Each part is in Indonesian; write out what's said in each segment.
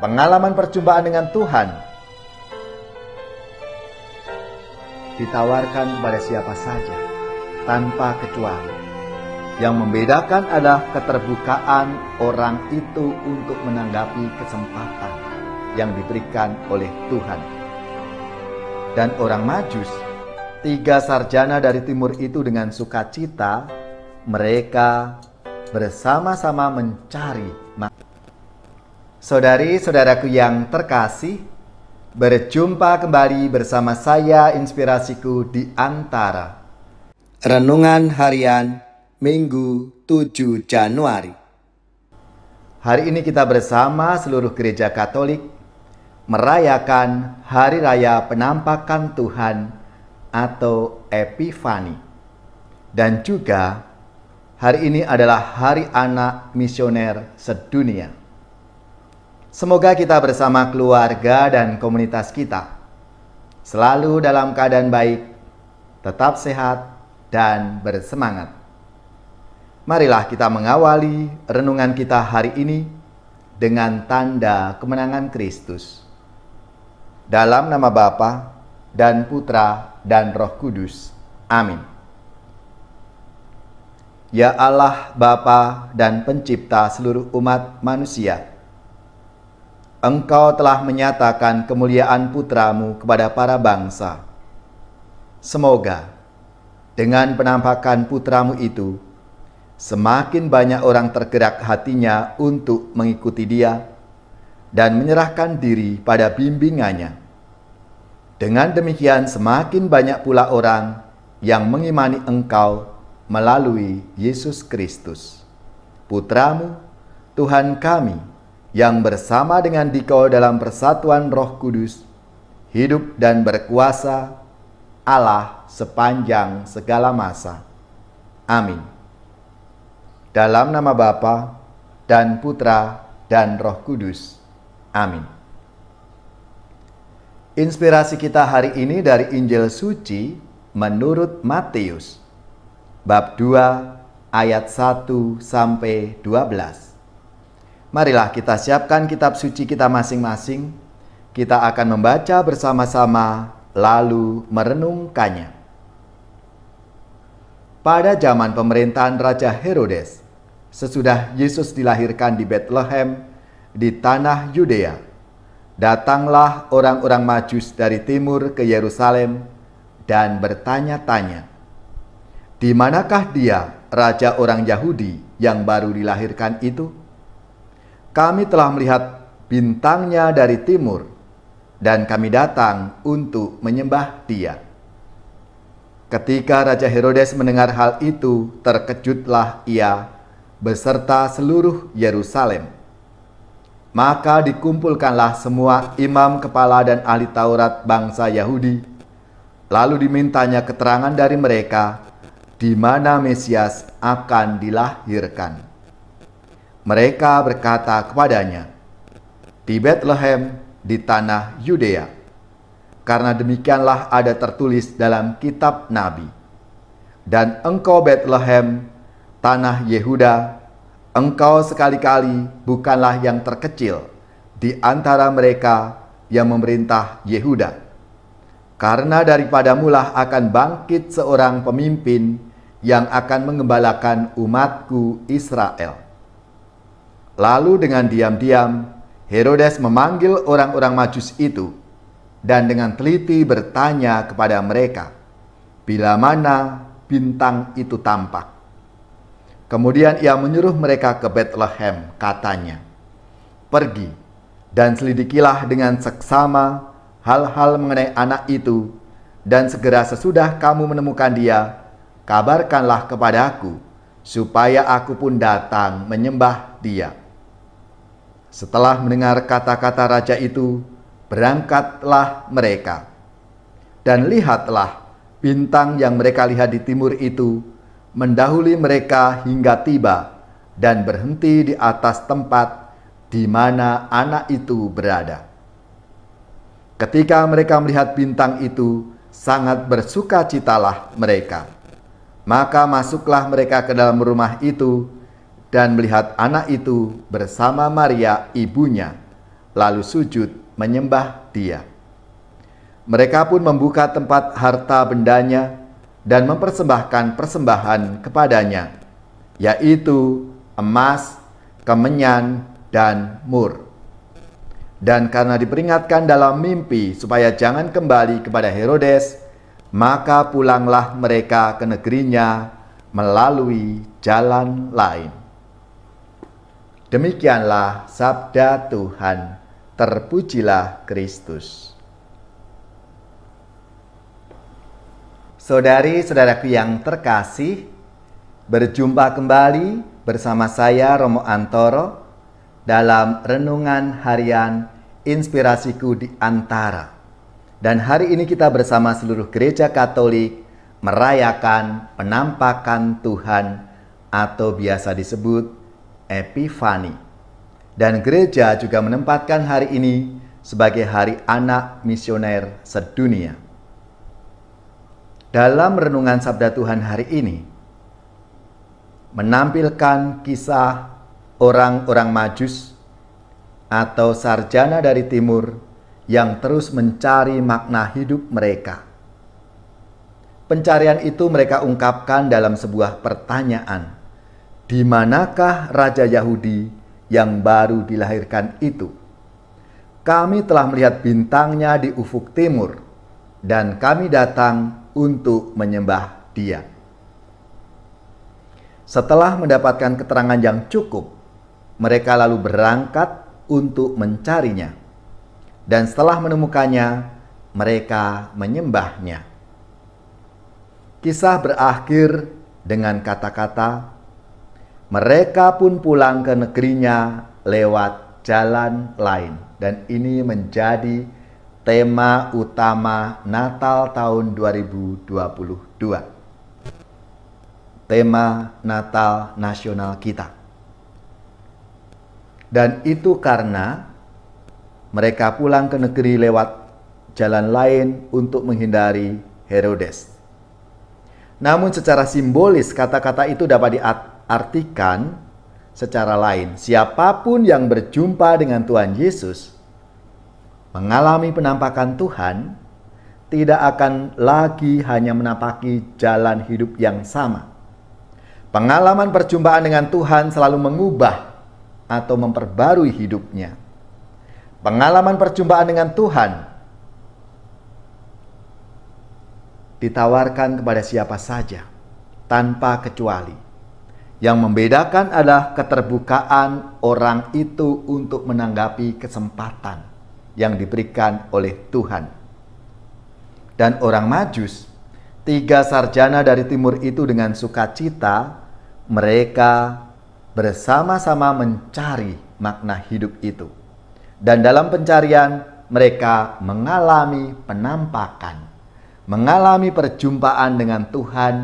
Pengalaman perjumpaan dengan Tuhan ditawarkan kepada siapa saja, tanpa kecuali. Yang membedakan adalah keterbukaan orang itu untuk menanggapi kesempatan yang diberikan oleh Tuhan. Dan orang Majus, 3 sarjana dari timur itu dengan sukacita, mereka bersama-sama mencari. Saudari-saudaraku yang terkasih, berjumpa kembali bersama saya Inspirasiku di Antara. Renungan Harian Minggu 7 Januari. Hari ini kita bersama seluruh gereja Katolik merayakan Hari Raya Penampakan Tuhan atau Epifani. Dan juga hari ini adalah Hari Anak Misioner Sedunia. Semoga kita bersama keluarga dan komunitas kita selalu dalam keadaan baik, tetap sehat, dan bersemangat. Marilah kita mengawali renungan kita hari ini dengan tanda kemenangan Kristus. Dalam nama Bapa dan Putra dan Roh Kudus. Amin. Ya Allah, Bapa dan Pencipta seluruh umat manusia, Engkau telah menyatakan kemuliaan Putra-Mu kepada para bangsa. Semoga dengan penampakan Putra-Mu itu, semakin banyak orang tergerak hatinya untuk mengikuti Dia dan menyerahkan diri pada bimbingannya. Dengan demikian semakin banyak pula orang yang mengimani Engkau melalui Yesus Kristus, Putra-Mu, Tuhan kami, yang bersama dengan Dikau dalam persatuan Roh Kudus, hidup dan berkuasa Allah sepanjang segala masa. Amin. Dalam nama Bapa dan Putra dan Roh Kudus. Amin. Inspirasi kita hari ini dari Injil Suci menurut Matius, bab 2 ayat 1 sampai 12. Marilah kita siapkan kitab suci kita masing-masing. Kita akan membaca bersama-sama lalu merenungkannya. Pada zaman pemerintahan Raja Herodes, sesudah Yesus dilahirkan di Bethlehem di tanah Yudea, datanglah orang-orang Majus dari timur ke Yerusalem dan bertanya-tanya, "Di manakah dia, raja orang Yahudi yang baru dilahirkan itu? Kami telah melihat bintangnya dari timur, dan kami datang untuk menyembah dia." Ketika Raja Herodes mendengar hal itu, terkejutlah ia beserta seluruh Yerusalem. Maka dikumpulkanlah semua imam kepala dan ahli Taurat bangsa Yahudi, lalu dimintanya keterangan dari mereka di mana Mesias akan dilahirkan. Mereka berkata kepadanya, "Di Bethlehem di tanah Yudea, karena demikianlah ada tertulis dalam kitab Nabi. Dan engkau Bethlehem, tanah Yehuda, engkau sekali-kali bukanlah yang terkecil di antara mereka yang memerintah Yehuda. Karena daripadamulah akan bangkit seorang pemimpin yang akan mengembalakan umatku Israel." Lalu dengan diam-diam Herodes memanggil orang-orang Majus itu dan dengan teliti bertanya kepada mereka bila mana bintang itu tampak. Kemudian ia menyuruh mereka ke Bethlehem, katanya, "Pergi dan selidikilah dengan seksama hal-hal mengenai anak itu, dan segera sesudah kamu menemukan dia, kabarkanlah kepadaku, supaya aku pun datang menyembah dia." Setelah mendengar kata-kata raja itu, berangkatlah mereka. Dan lihatlah, bintang yang mereka lihat di timur itu mendahului mereka hingga tiba dan berhenti di atas tempat di mana anak itu berada. Ketika mereka melihat bintang itu, sangat bersukacitalah mereka. Maka masuklah mereka ke dalam rumah itu dan melihat anak itu bersama Maria ibunya, lalu sujud menyembah Dia. Mereka pun membuka tempat harta bendanya dan mempersembahkan persembahan kepadanya, yaitu emas, kemenyan, dan mur. Dan karena diperingatkan dalam mimpi supaya jangan kembali kepada Herodes, maka pulanglah mereka ke negerinya melalui jalan lain. Demikianlah sabda Tuhan. Terpujilah Kristus. Saudari-saudaraku yang terkasih, berjumpa kembali bersama saya Romo Antoro dalam renungan harian Inspirasiku di Antara. Dan hari ini kita bersama seluruh gereja Katolik merayakan penampakan Tuhan atau biasa disebut Epifani. Dan gereja juga menempatkan hari ini sebagai Hari Anak Misioner Sedunia. Dalam renungan sabda Tuhan hari ini menampilkan kisah orang-orang Majus atau sarjana dari timur yang terus mencari makna hidup mereka. Pencarian itu mereka ungkapkan dalam sebuah pertanyaan, di manakah Raja Yahudi yang baru dilahirkan itu? Kami telah melihat bintangnya di ufuk timur, dan kami datang untuk menyembah Dia. Setelah mendapatkan keterangan yang cukup, mereka lalu berangkat untuk mencarinya. Dan setelah menemukannya, mereka menyembahnya. Kisah berakhir dengan kata-kata, mereka pun pulang ke negerinya lewat jalan lain. Dan ini menjadi tema utama Natal tahun 2022. Tema Natal nasional kita. Dan itu karena mereka pulang ke negeri lewat jalan lain untuk menghindari Herodes. Namun secara simbolis kata-kata itu dapat diartikan secara lain. Siapapun yang berjumpa dengan Tuhan Yesus mengalami penampakan Tuhan, tidak akan lagi hanya menapaki jalan hidup yang sama. Pengalaman perjumpaan dengan Tuhan selalu mengubah atau memperbarui hidupnya. Pengalaman perjumpaan dengan Tuhan ditawarkan kepada siapa saja, tanpa kecuali. Yang membedakan adalah keterbukaan orang itu untuk menanggapi kesempatan yang diberikan oleh Tuhan. Dan orang Majus, 3 sarjana dari timur itu dengan sukacita, mereka bersama-sama mencari makna hidup itu. Dan dalam pencarian mereka mengalami penampakan, mengalami perjumpaan dengan Tuhan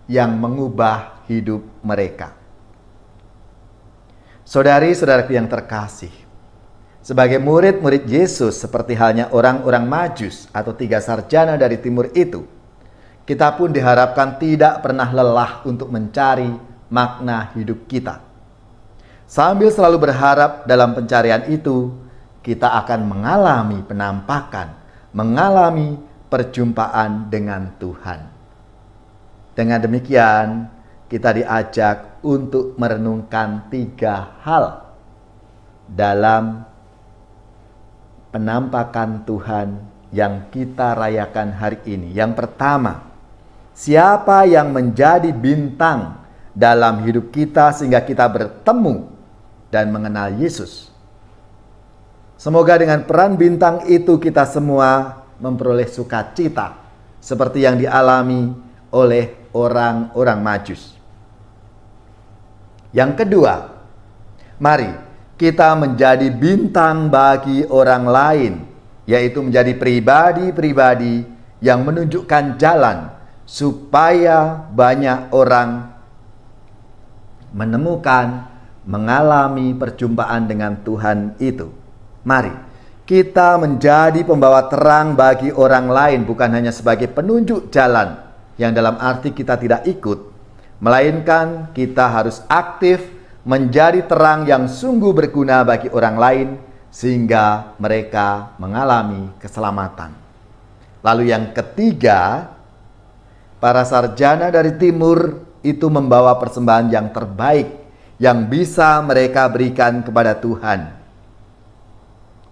yang mengubah hidup mereka. Saudari-saudaraku yang terkasih, sebagai murid-murid Yesus seperti halnya orang-orang Majus atau 3 sarjana dari timur itu, kita pun diharapkan tidak pernah lelah untuk mencari makna hidup kita. Sambil selalu berharap dalam pencarian itu, kita akan mengalami penampakan, mengalami perjumpaan dengan Tuhan. Dengan demikian, kita diajak untuk merenungkan 3 hal dalam penampakan Tuhan yang kita rayakan hari ini. Yang pertama, siapa yang menjadi bintang dalam hidup kita sehingga kita bertemu dan mengenal Yesus? Semoga dengan peran bintang itu kita semua memperoleh sukacita seperti yang dialami oleh orang-orang Majus. Yang kedua, mari kita menjadi bintang bagi orang lain, yaitu menjadi pribadi-pribadi yang menunjukkan jalan supaya banyak orang menemukan, mengalami perjumpaan dengan Tuhan itu. Mari kita menjadi pembawa terang bagi orang lain, bukan hanya sebagai penunjuk jalan yang dalam arti kita tidak ikut, melainkan kita harus aktif menjadi terang yang sungguh berguna bagi orang lain, sehingga mereka mengalami keselamatan. Lalu yang ketiga, para sarjana dari timur itu membawa persembahan yang terbaik yang bisa mereka berikan kepada Tuhan.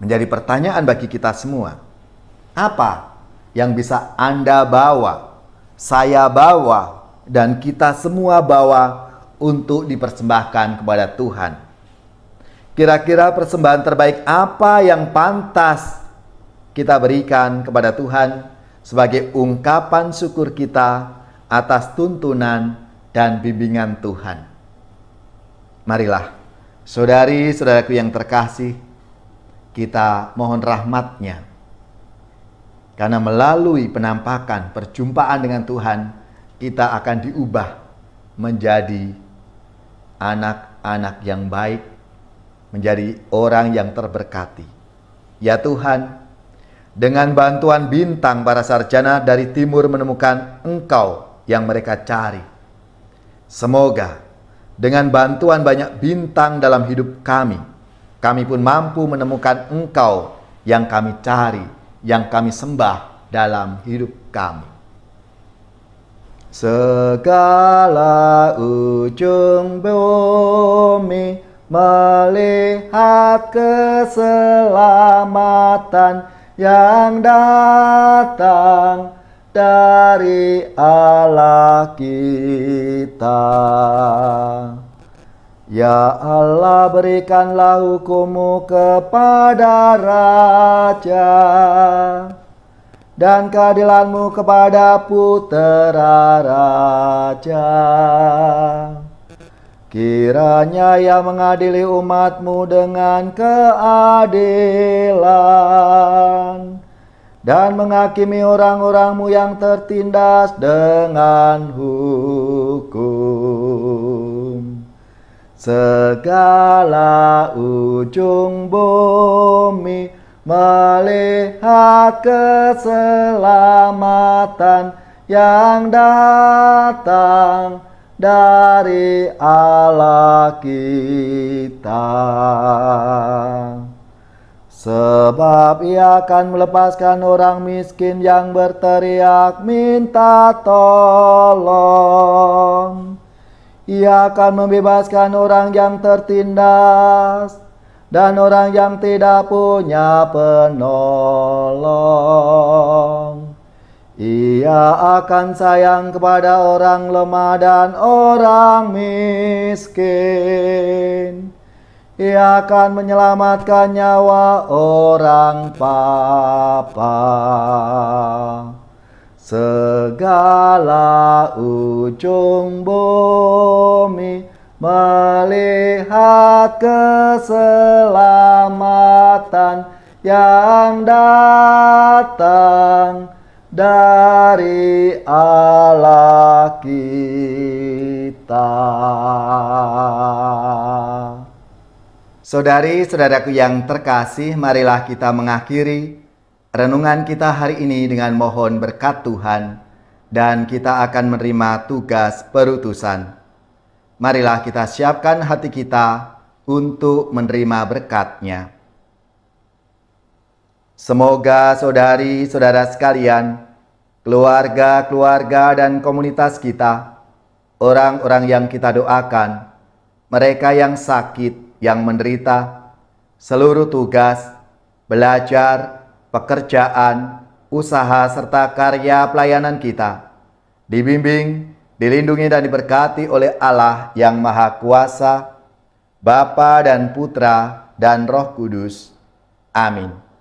Menjadi pertanyaan bagi kita semua, apa yang bisa Anda bawa, saya bawa, dan kita semua bawa untuk dipersembahkan kepada Tuhan? Kira-kira persembahan terbaik apa yang pantas kita berikan kepada Tuhan sebagai ungkapan syukur kita atas tuntunan dan bimbingan Tuhan? Marilah, saudari-saudaraku yang terkasih, kita mohon rahmat-Nya. Karena melalui penampakan, perjumpaan dengan Tuhan, kita akan diubah menjadi anak-anak yang baik, menjadi orang yang terberkati. Ya Tuhan, dengan bantuan bintang para sarjana dari timur menemukan Engkau yang mereka cari. Semoga dengan bantuan banyak bintang dalam hidup kami pun mampu menemukan Engkau yang kami cari, yang kami sembah dalam hidup kami. Segala ujung bumi melihat keselamatan yang datang dari Allah kita. Ya Allah, berikanlah hukum-Mu kepada raja dan keadilan-Mu kepada putera raja. Kiranya Ia mengadili umat-Mu dengan keadilan dan menghakimi orang-orang-Mu yang tertindas dengan hukum. Segala ujung bumi melihat keselamatan yang datang dari Allah kita. Sebab Ia akan melepaskan orang miskin yang berteriak minta tolong. Ia akan membebaskan orang yang tertindas dan orang yang tidak punya penolong. Ia akan sayang kepada orang lemah dan orang miskin. Ia akan menyelamatkan nyawa orang papa. Segala ujung bumi melihat keselamatan yang datang dari Allah kita. Saudari-saudaraku yang terkasih, marilah kita mengakhiri renungan kita hari ini dengan mohon berkat Tuhan, dan kita akan menerima tugas perutusan. Marilah kita siapkan hati kita untuk menerima berkat-Nya. Semoga saudari-saudara sekalian, keluarga-keluarga dan komunitas kita, orang-orang yang kita doakan, mereka yang sakit, yang menderita, seluruh tugas, belajar, pekerjaan, usaha, serta karya pelayanan kita, dibimbing, dilindungi dan diberkati oleh Allah yang Maha Kuasa, Bapa dan Putra dan Roh Kudus. Amin.